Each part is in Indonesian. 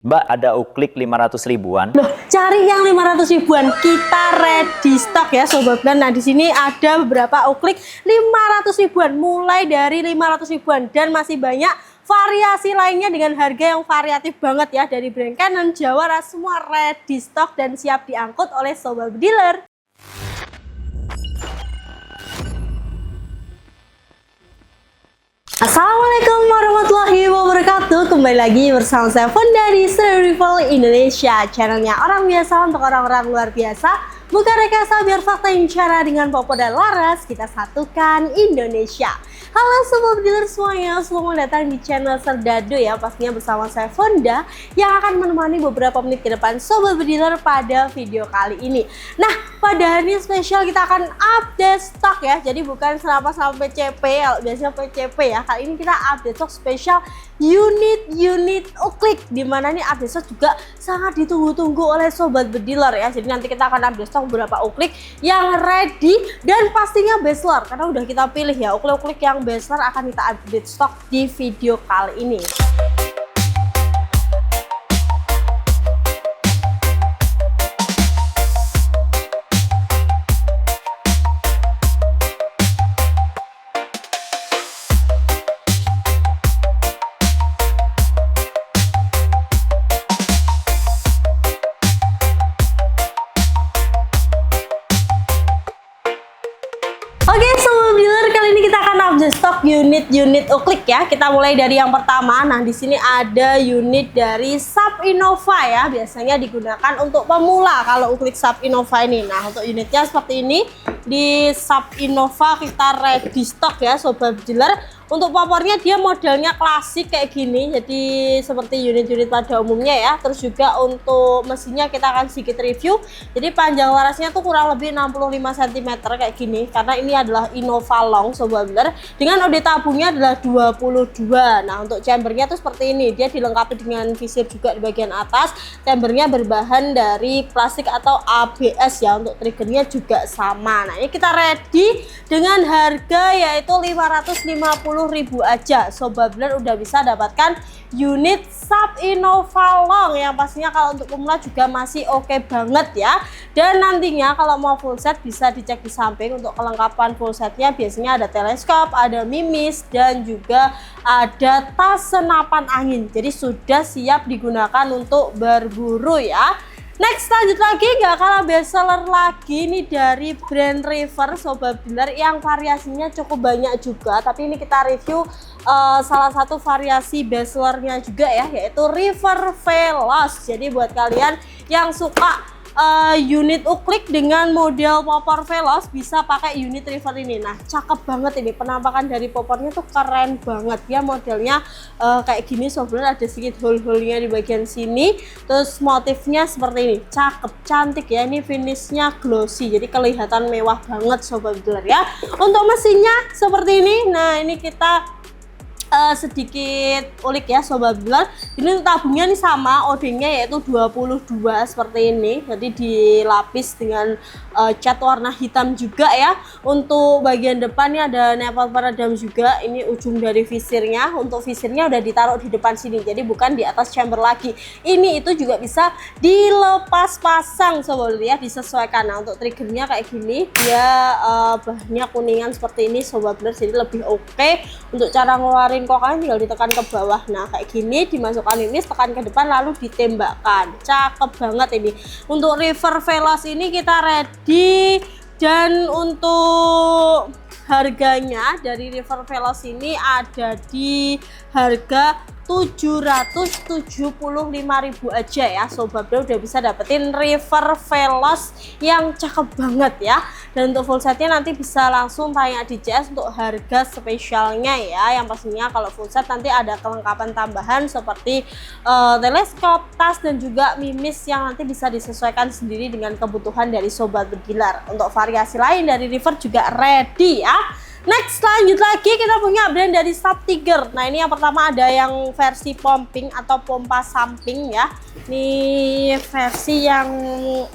Mbak, ada uklik 500 ribuan. Loh, cari yang 500 ribuan. Kita ready stock ya Sobat Beler. Nah, di sini ada beberapa uklik 500 ribuan, mulai dari 500 ribuan dan masih banyak variasi lainnya dengan harga yang variatif banget ya, dari brand Canon, Jawara, semua ready stock dan siap diangkut oleh Sobat Dealer. Assalamualaikum warahmatullahi wabarakatuh. Kembali lagi bersama saya Fonda di Survival Indonesia, channelnya orang biasa untuk orang-orang luar biasa. Bukan rekayasa biar fakta yang bicara, dengan Popo dan Laras kita satukan Indonesia. Halo Sobat Dealer semuanya, selamat datang di channel Serdadu ya. Pastinya bersama saya Fonda yang akan menemani beberapa menit ke depan Sobat Dealer pada video kali ini. Nah, pada hari ini spesial kita akan update stok ya. Jadi bukan selama PCP, kalau biasanya PCP ya. Kali ini kita update stok spesial unit uklik, dimana nih update stok juga sangat ditunggu-tunggu oleh Sobat Dealer ya. Jadi nanti kita akan update stok beberapa uklik yang ready dan pastinya bestseller, karena udah kita pilih ya uklik-uklik yang bestseller akan kita update stok di video kali ini. Oke Sobat Dealer, kali ini kita akan update stok unit uklik ya. Kita mulai dari yang pertama. Nah, di sini ada unit dari Sub Innova ya. Biasanya digunakan untuk pemula kalau uklik Sub Innova ini. Nah, untuk unitnya seperti ini. Di Sub Innova kita ready stok ya Sobat Dealer. Untuk popornya dia modelnya klasik kayak gini, jadi seperti unit-unit pada umumnya ya. Terus juga untuk mesinnya kita akan sedikit review. Jadi panjang larasnya tuh kurang lebih 65 cm kayak gini, karena ini adalah Innova Long Sobat Dealer. Dengan OD tabungnya adalah 22. Nah, untuk chambernya tuh seperti ini, dia dilengkapi dengan visir juga di bagian atas. Chambernya berbahan dari plastik atau ABS ya. Untuk triggernya juga sama. Nah, ini kita ready dengan harga yaitu 550.000 aja. Sobat Dealer udah bisa dapatkan unit Sub Innova Long yang pastinya kalau untuk pemula juga masih oke banget ya. Dan nantinya kalau mau full set bisa dicek di samping. Untuk kelengkapan full setnya biasanya ada teleskop, ada mimis, dan juga ada tas senapan angin. Jadi sudah siap digunakan untuk berburu ya. Next, lanjut lagi, nggak kalah bestseller lagi nih dari brand River Sobat Dealer yang variasinya cukup banyak juga. Tapi ini kita review salah satu variasi bestsellernya juga ya, yaitu River Veloz. Jadi buat kalian yang suka unit uklik dengan model popor Veloz bisa pakai unit River ini. Nah, cakep banget ini, penampakan dari popornya tuh keren banget ya. Modelnya kayak gini Sobat Dealer, ada sedikit hole-hole-nya di bagian sini. Terus motifnya seperti ini, cakep, cantik ya. Ini finishnya glossy, jadi kelihatan mewah banget Sobat Dealer ya. Untuk mesinnya seperti ini. Nah, ini kita sedikit ulik ya Sobat Dealer. Ini tabungnya nih sama, OD-nya yaitu 22 seperti ini. Jadi dilapis dengan cat warna hitam juga ya. Untuk bagian depannya ada nipple peredam juga. Ini ujung dari visirnya. Untuk visirnya udah ditaruh di depan sini, jadi bukan di atas chamber lagi. Ini itu juga bisa dilepas pasang Sobat Dealer ya, disesuaikan. Nah, untuk triggernya kayak gini, dia bahannya kuningan seperti ini Sobat Dealer, jadi lebih oke. Untuk cara ngeluarin kok kalian tinggal ditekan ke bawah. Nah, kayak gini dimasukkan ini, tekan ke depan lalu ditembakkan. Cakep banget ini. Untuk River Veloz ini kita ready. Dan untuk harganya dari River Veloz ini ada di harga 775.000 aja ya Sobat Dealer. Udah bisa dapetin River Veloz yang cakep banget ya. Dan untuk full setnya nanti bisa langsung tanya di CS untuk harga spesialnya ya. Yang pastinya kalau full set nanti ada kelengkapan tambahan seperti teleskop, tas, dan juga mimis yang nanti bisa disesuaikan sendiri dengan kebutuhan dari Sobat Dealer. Untuk variasi lain dari River juga ready ya. Next, lanjut lagi kita punya brand dari Sub Tiger. Nah, ini yang pertama ada yang versi pumping atau pompa samping ya. Ini versi yang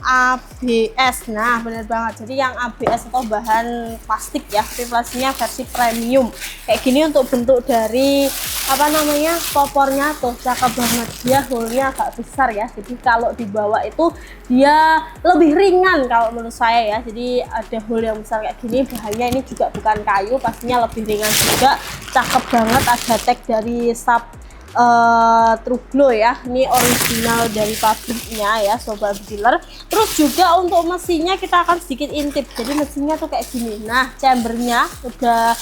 ABS. Nah, bener banget. Jadi yang ABS atau bahan plastik ya. Tapi plastiknya versi premium. Kayak gini untuk bentuk dari apa namanya? Popornya tuh cakep banget. Dia hole-nya agak besar ya. Jadi kalau dibawa itu dia lebih ringan kalau menurut saya ya. Jadi ada hole yang besar kayak gini. Bahannya ini juga bukan kayu, pastinya lebih ringan juga. Cakep banget, ada tag dari Sub True Glow ya. Ini original dari pabriknya ya sobat dealer. Terus juga untuk mesinnya kita akan sedikit intip. Jadi mesinnya tuh kayak gini. Nah, chambernya udah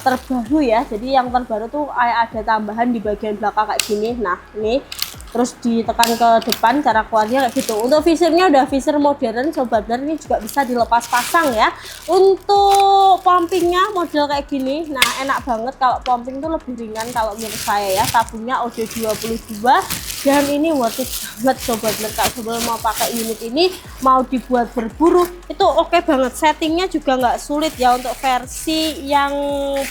terbaru ya. Jadi yang terbaru tuh ada tambahan di bagian belakang kayak gini. Nah, ini terus ditekan ke depan, cara keluarnya kayak gitu. Untuk visirnya udah visir modern sobat dealer, ini juga bisa dilepas pasang ya. Untuk pumpingnya model kayak gini. Nah, enak banget kalau pumping tuh lebih ringan kalau menurut saya ya. Tabungnya OD22 dan ini worth it banget sobat dealer. Kalau sebelum mau pakai unit ini, mau dibuat berburu itu oke banget. Settingnya juga nggak sulit ya untuk versi yang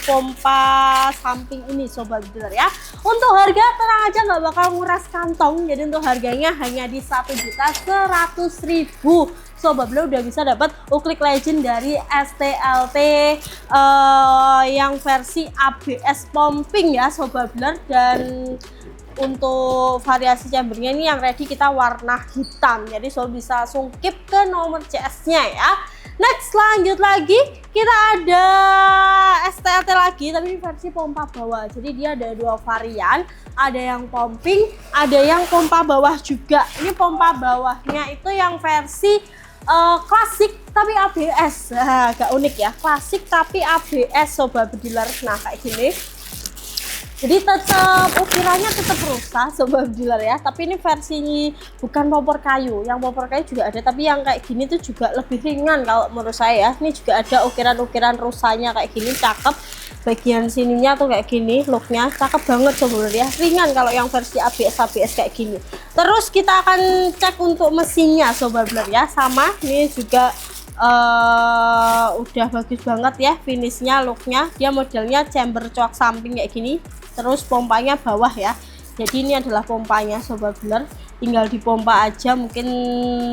pompa samping ini sobat dealer ya. Untuk harga tenang aja, nggak bakal nguras kantong. Jadi untuk harganya hanya di 1.100.000. Sobat dealer udah bisa dapat Uclick Legend dari STLT yang versi ABS pumping ya sobat dealer. Dan untuk variasi chambernya ini yang ready kita warna hitam, jadi sobat bisa langsung keep ke nomor CS nya ya. Next, lanjut lagi kita ada STLT lagi, tapi versi pompa bawah. Jadi dia ada dua varian, ada yang pumping, ada yang pompa bawah juga. Ini pompa bawahnya itu yang versi klasik tapi ABS. Agak unik ya, klasik tapi ABS sobat dealer. Nah, kayak gini. Jadi tetap ukirannya tetap rusak sobat dealer ya, tapi ini versi bukan popor kayu. Yang popor kayu juga ada, tapi yang kayak gini tuh juga lebih ringan kalau menurut saya ya. Ini juga ada ukiran-ukiran rusanya kayak gini, cakep. Bagian sininya tuh kayak gini, looknya cakep banget sobat ya. Ringan kalau yang versi ABS kayak gini. Terus kita akan cek untuk mesinnya sobat dealer ya, sama ini juga udah bagus banget ya finishnya, looknya. Dia modelnya chamber coak samping kayak gini, terus pompanya bawah ya. Jadi ini adalah pompanya sobat dealer, tinggal dipompa aja mungkin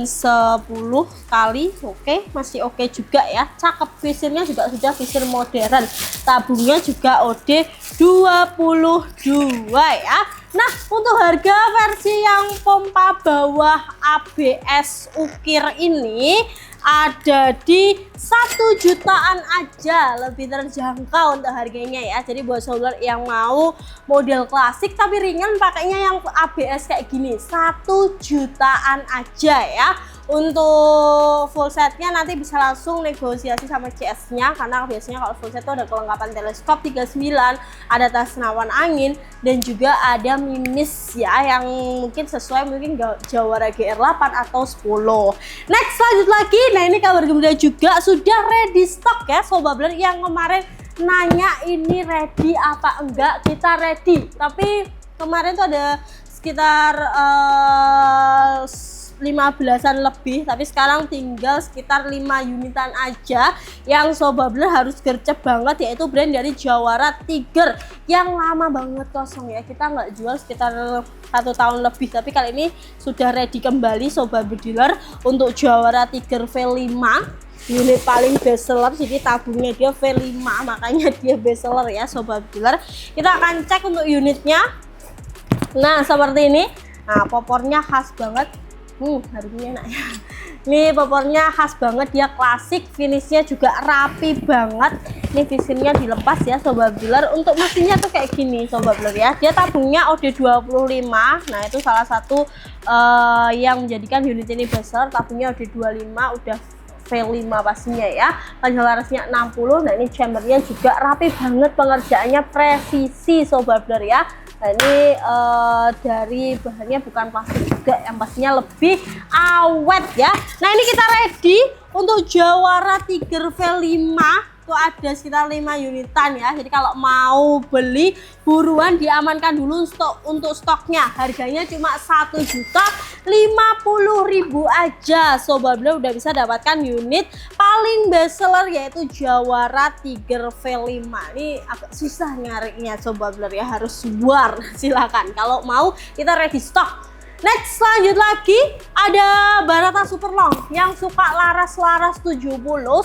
10 kali. Oke, masih oke juga ya, cakep. Visirnya juga sudah visir modern, tabungnya juga OD22 ya. Nah, untuk harga versi yang pompa bawah ABS ukir ini ada di 1 jutaan aja, lebih terjangkau untuk harganya ya. Jadi buat sobat yang mau model klasik tapi ringan pakainya yang ABS kayak gini, 1 jutaan aja ya. Untuk full setnya nanti bisa langsung negosiasi sama CS nya, karena biasanya kalau full set itu ada kelengkapan teleskop 39, ada tas penawan angin, dan juga ada minis ya yang mungkin sesuai mungkin Jawara GR8 atau 10. Next, lanjut lagi. Nah, ini kabar gembira juga sudah ready stock ya sobat dealer. Yang kemarin nanya ini ready apa enggak, kita ready. Tapi kemarin tuh ada sekitar 15-an lebih, tapi sekarang tinggal sekitar 5 unitan aja yang sobat dealer harus gercep banget, yaitu brand dari Jawara Tiger yang lama banget kosong ya. Kita nggak jual sekitar 1 tahun lebih, tapi kali ini sudah ready kembali sobat dealer untuk Jawara Tiger V5, unit paling best seller. Jadi tabungnya dia V5, makanya dia best seller ya sobat dealer. Kita akan cek untuk unitnya. Nah, seperti ini. Nah, popornya khas banget. Harganya enak ya. Ini popornya khas banget, dia klasik, finishnya juga rapi banget. Ini visirnya dilepas ya sobat dealer. Untuk mesinnya tuh kayak gini sobat dealer ya. Dia tabungnya OD25. Nah, itu salah satu yang menjadikan unit ini best seller. Tabungnya OD25, udah V5 pastinya ya. Panjang larasnya 60. Nah, ini chambernya juga rapi banget, pengerjaannya presisi sobat dealer ya. Nah, ini dari bahannya bukan plastik juga, yang pastinya lebih awet ya. Nah, ini kita ready untuk Jawara Tiger V5 itu ada sekitar 5 unitan ya. Jadi kalau mau beli buruan diamankan dulu untuk stoknya. Harganya cuma 1.050.000 aja. Sobat Builder udah bisa dapatkan unit paling best seller yaitu Jawara Tiger V5. Ini agak susah nyarinya Sobat Builder ya, harus war. Silakan kalau mau kita ready stock. Next, lanjut lagi ada Barata Super Long. Yang suka laras-laras 70,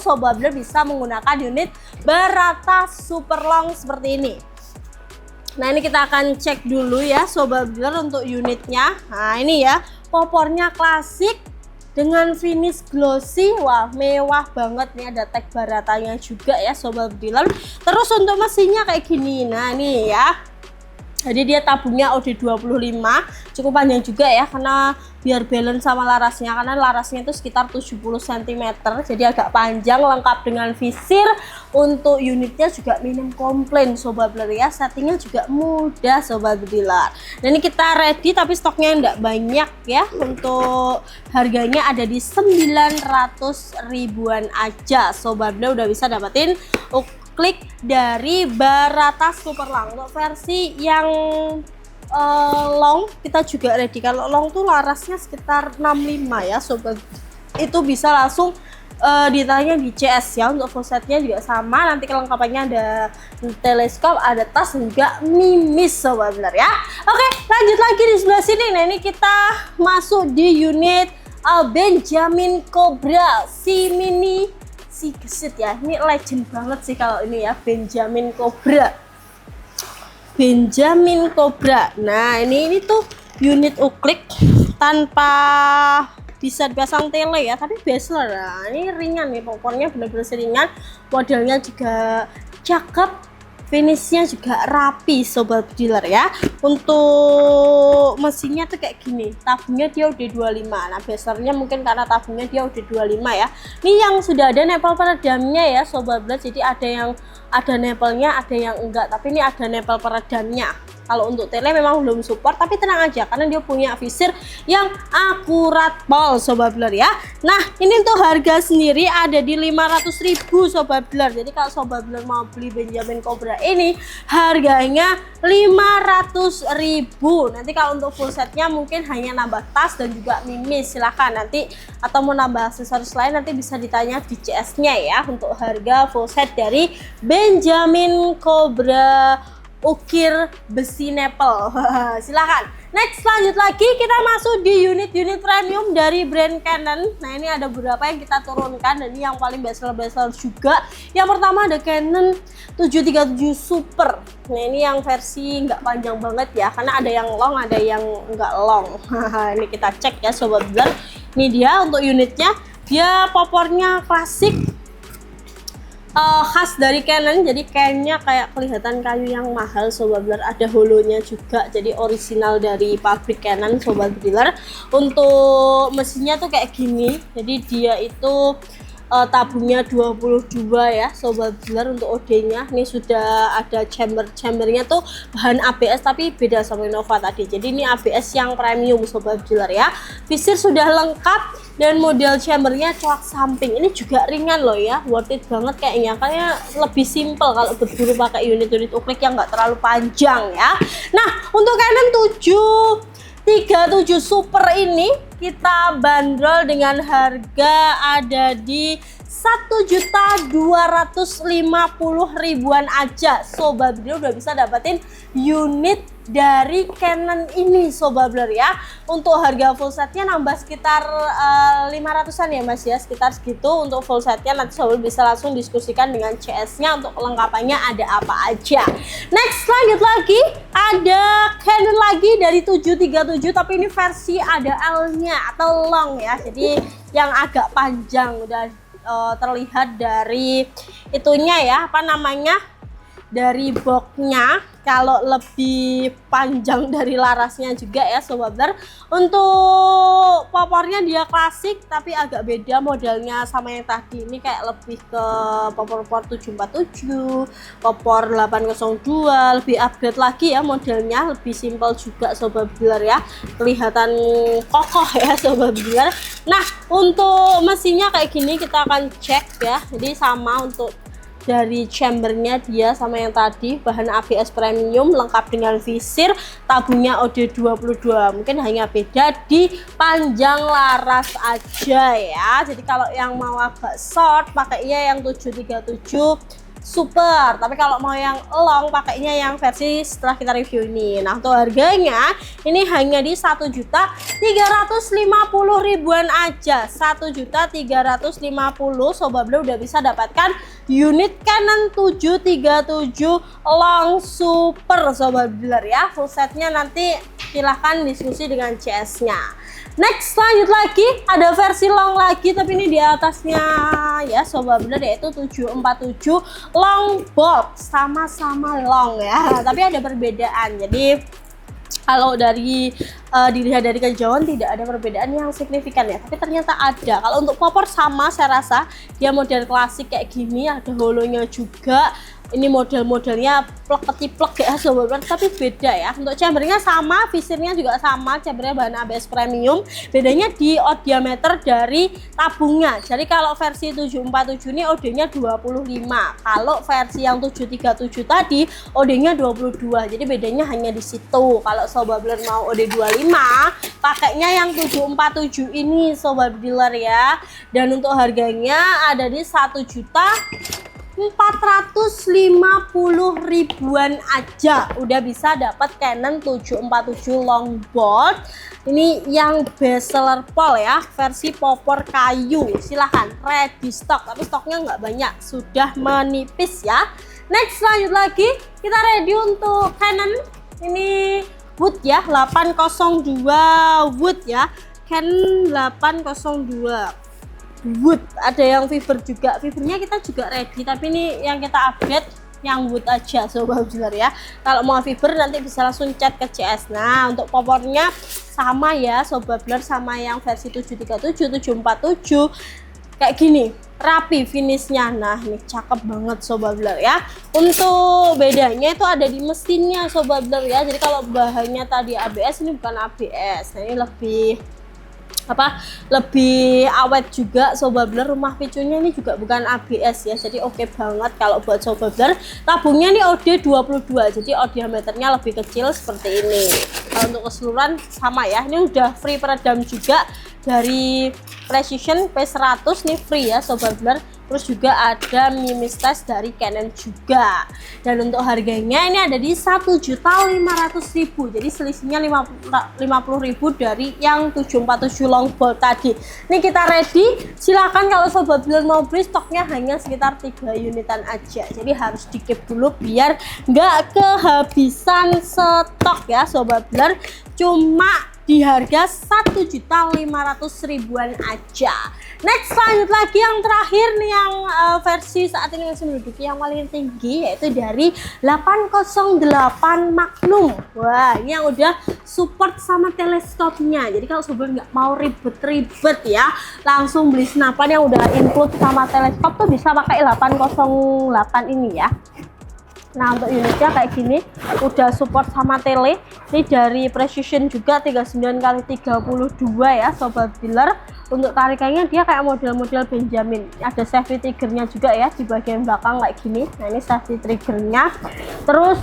Sobat Builder bisa menggunakan unit Barata Super Long seperti ini. Nah, ini kita akan cek dulu ya Sobat Builder untuk unitnya. Nah, ini ya, popornya klasik dengan finish glossy. Wah, mewah banget nih, ada tag Baratanya juga ya Sobat Builder. Terus untuk mesinnya kayak gini. Nah, ini ya. Jadi dia tabungnya OD25, cukup panjang juga ya karena biar balance sama larasnya, karena larasnya itu sekitar 70 cm, jadi agak panjang, lengkap dengan visir. Untuk unitnya juga minim komplain Sobat Builder ya, settingnya juga mudah Sobat Builder. Nah, ini kita ready tapi stoknya enggak banyak ya. Untuk harganya ada di 900 ribuan aja. Sobat Builder udah bisa dapetin klik dari Barata Super Long. Untuk versi yang long kita juga ready. Kalau long tuh larasnya sekitar 65 ya Sobat. Itu bisa langsung ditanya di CS ya. Untuk full setnya juga sama, nanti kelengkapannya ada teleskop, ada tas, juga mimis Sobat Builder ya. Oke, lanjut lagi di sebelah sini. Nah, ini kita masuk di unit Benjamin Cobra si mini si gesit ya. Ini legend banget sih kalau ini ya, Benjamin Cobra. Benjamin Cobra. Nah, ini tuh unit uklik tanpa bisa dipasang tele ya, tapi bestseller. Nah, ini ringan nih, pokoknya bener-bener ringan. Modelnya juga cakep, finishnya juga rapi Sobat Builder ya. Untuk mesinnya tuh kayak gini, tabungnya dia udah 25. Nah, besarnya mungkin karena tabungnya dia udah 25 ya. Ini yang sudah ada nempel peredamnya ya Sobat Builder. Jadi ada yang ada nempelnya, ada yang enggak, tapi ini ada nempel peredamnya. Kalau untuk tele memang belum support, tapi tenang aja karena dia punya visir yang akurat pol Sobat Builder ya. Nah, ini untuk harga sendiri ada di 500.000 Sobat Builder. Jadi kalau Sobat Builder mau beli Benjamin Cobra ini harganya 500.000. Nanti kalau untuk full setnya mungkin hanya nambah tas dan juga mimis, silahkan nanti, atau mau nambah aksesoris lain nanti bisa ditanya di CS nya ya. Untuk harga full set dari Benjamin Cobra ukir besi nepel. Silahkan. Next, lanjut lagi kita masuk di unit-unit premium dari brand Canon. Nah, ini ada beberapa yang kita turunkan dan ini yang paling bestseller juga. Yang pertama ada Canon 737 Super. Nah, ini yang versi nggak panjang banget ya, karena ada yang long, ada yang nggak long. Ini kita cek ya Sobat Builder. Ini dia untuk unitnya. Dia popornya klasik, khas dari Canon, jadi kayaknya kayak kelihatan kayu yang mahal Sobat Builder. Ada holonya juga, jadi original dari pabrik Canon Sobat Builder. Untuk mesinnya tuh kayak gini, jadi dia itu tabungnya 22 ya Sobat Builder. Untuk OD-nya ini sudah ada chambernya tuh bahan ABS tapi beda sama Innova tadi. Jadi ini ABS yang premium Sobat Builder ya. Visir sudah lengkap dan model chambernya coak samping. Ini juga ringan loh ya, worth it banget kayaknya. Kayaknya lebih simple kalau berburu pakai unit-unit uklik yang nggak terlalu panjang ya. Nah, untuk Canon 737 Super ini kita bandrol dengan harga ada di 1.250.000-an aja. Sobat Builder udah bisa dapetin unit dari Canon ini Sobat Builder ya. Untuk harga full setnya nambah sekitar 500-an ya Mas ya, sekitar segitu. Untuk full setnya nanti Sobat Builder bisa langsung diskusikan dengan CS nya untuk kelengkapannya ada apa aja. Next, lanjut lagi ada Canon lagi dari 737, tapi ini versi ada L nya atau long ya, jadi yang agak panjang. Udah terlihat dari itunya ya, apa namanya, dari boxnya. Kalau lebih panjang dari larasnya juga ya Sobat Builder. Untuk popornya dia klasik tapi agak beda modelnya sama yang tadi. Ini kayak lebih ke popor 747, popor 802, lebih upgrade lagi ya modelnya, lebih simpel juga Sobat Builder ya. Kelihatan kokoh ya Sobat Builder. Nah, untuk mesinnya kayak gini kita akan cek ya. Jadi sama untuk dari chambernya dia sama yang tadi, bahan ABS premium lengkap dengan visir, tabungnya OD22. Mungkin hanya beda di panjang laras aja ya. Jadi kalau yang mau agak short pakainya yang 737 super, tapi kalau mau yang long pakainya yang versi setelah kita review ini. Nah, untuk harganya ini hanya di 1.350.000-an aja. 1.350.000 Sobat Blur udah bisa dapatkan unit Canon 737 long super Sobat Blur ya. Full setnya nanti silahkan diskusi dengan CS-nya. Next, lanjut lagi, ada versi long lagi, tapi ini di atasnya ya Sobat Blur, yaitu 747 long bolt, sama-sama long ya, tapi ada perbedaan. Jadi kalau dari dilihat dari kejauhan tidak ada perbedaan yang signifikan ya, tapi ternyata ada. Kalau untuk popor sama, saya rasa dia model klasik kayak gini, ada holonya juga. Ini model-modelnya plek-ketiplek ya Sobat Blur, tapi beda ya. Untuk chambernya sama, visirnya juga sama, chambernya bahan ABS premium. Bedanya di odd diameter dari tabungnya. Jadi kalau versi 747 ini OD-nya 25. Kalau versi yang 737 tadi OD-nya 22. Jadi bedanya hanya di situ. Kalau Sobat Blur mau OD 25, pakainya yang 747 ini Sobat Blur ya. Dan untuk harganya ada di 1.450.000-an aja udah bisa dapat Canon 747 long bolt. Ini yang best seller Pol ya, versi popor kayu. Silahkan ready stock, tapi stoknya nggak banyak, sudah menipis ya. Next, lanjut lagi, kita ready untuk Canon ini wood ya, 802 wood ya, Canon 802 wood. Ada yang fiber juga, fibernya kita juga ready, tapi ini yang kita update yang wood aja Sobat Blur ya. Kalau mau fiber nanti bisa langsung chat ke CS. Nah, untuk popornya sama ya Sobat Blur, sama yang versi 737 747 kayak gini, rapi finishnya. Nah, ini cakep banget Sobat Blur ya. Untuk bedanya itu ada di mesinnya Sobat Blur ya. Jadi kalau bahannya tadi ABS, ini bukan ABS. Nah, ini lebih awet juga Sobat Blur. Rumah picunya ini juga bukan ABS ya, jadi oke banget kalau buat Sobat Blur. Tabungnya ini OD22, jadi odd diameternya lebih kecil seperti ini. Kalau untuk keseluruhan sama ya, ini udah free peredam juga dari Precision P100 nih, free ya Sobat Blur. Terus juga ada mimis test dari Canon juga. Dan untuk harganya ini ada di 1.500.000, jadi selisihnya 50.000 dari yang 747 long bolt tadi. Ini kita ready, silahkan kalau Sobat Blur mau beli, stoknya hanya sekitar 3 unitan aja, jadi harus di keep dulu biar nggak kehabisan stok ya Sobat Blur. Cuma di harga 1.500.000-an aja. Next, lanjut lagi yang terakhir nih, yang versi saat ini masih menduduki yang paling tinggi, yaitu dari 808 Magnum. Wah, ini yang udah support sama teleskopnya. Jadi kalau Sobat nggak mau ribet-ribet ya, langsung beli senapan yang udah include sama teleskop tuh bisa pakai 808 ini ya. Nah, untuk unitnya kayak gini, udah support sama tele. Ini dari Precision juga 39x32 ya Sobat Blur. Untuk tarikannya dia kayak model-model Benjamin. Ada safety triggernya juga ya di bagian belakang kayak gini. Nah, ini safety triggernya. Terus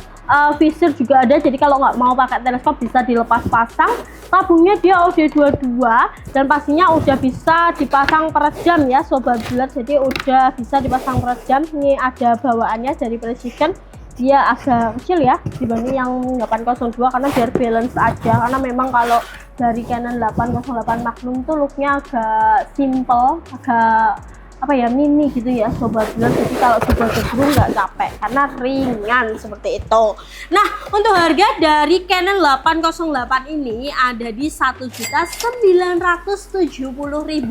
visir juga ada, jadi kalau nggak mau pakai teleskop bisa dilepas pasang. Tabungnya dia OD22 dan pastinya udah bisa dipasang per jam ya Sobat Blur. Jadi udah bisa dipasang per jam. Ini ada bawaannya dari Precision. Dia agak kecil ya dibanding yang 802 karena biar balance aja, karena memang kalau dari Canon 808 Magnum tuh looknya agak simple, agak apa ya, mini gitu ya Sobat Blur. Jadi kalau Sobat Blur nggak capek karena ringan seperti itu. Nah, untuk harga dari Canon 808 ini ada di 1.970.000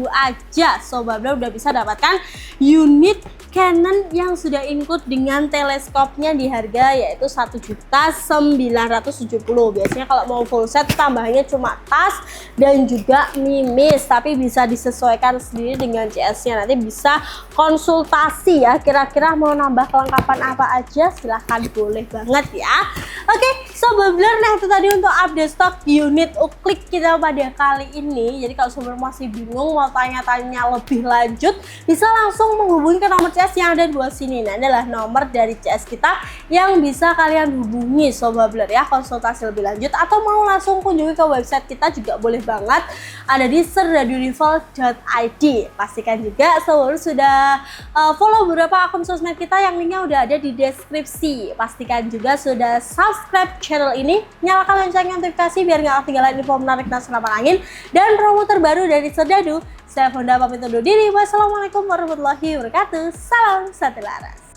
aja Sobat Blur udah bisa dapatkan unit Canon yang sudah include dengan teleskopnya di harga yaitu 1.970.000. Biasanya kalau mau full set tambahannya cuma tas dan juga mimis, tapi bisa disesuaikan sendiri dengan CS-nya. Nanti bisa konsultasi ya, kira-kira mau nambah kelengkapan apa aja, silahkan, boleh banget ya. Oke, Sobat Builder, nah itu tadi untuk update stok unit uklik kita pada kali ini. Jadi kalau sobat masih bingung mau tanya-tanya lebih lanjut, bisa langsung menghubungi ke nomor CS yang ada di bawah sini. Nah, ini adalah nomor dari CS kita yang bisa kalian hubungi Sobat Builder ya, konsultasi lebih lanjut atau mau langsung kunjungi ke website kita juga boleh banget, ada di serdadurival.id. Pastikan juga Sobat sudah follow beberapa akun sosmed kita yang linknya udah ada di deskripsi. Pastikan juga sudah subscribe channel ini, nyalakan lonceng notifikasi biar nggak ketinggalan info menarik dan senapan angin dan promo terbaru dari Serdadu. Saya Fonda pamit undur diri. Wassalamualaikum warahmatullahi wabarakatuh. Salam satu laras.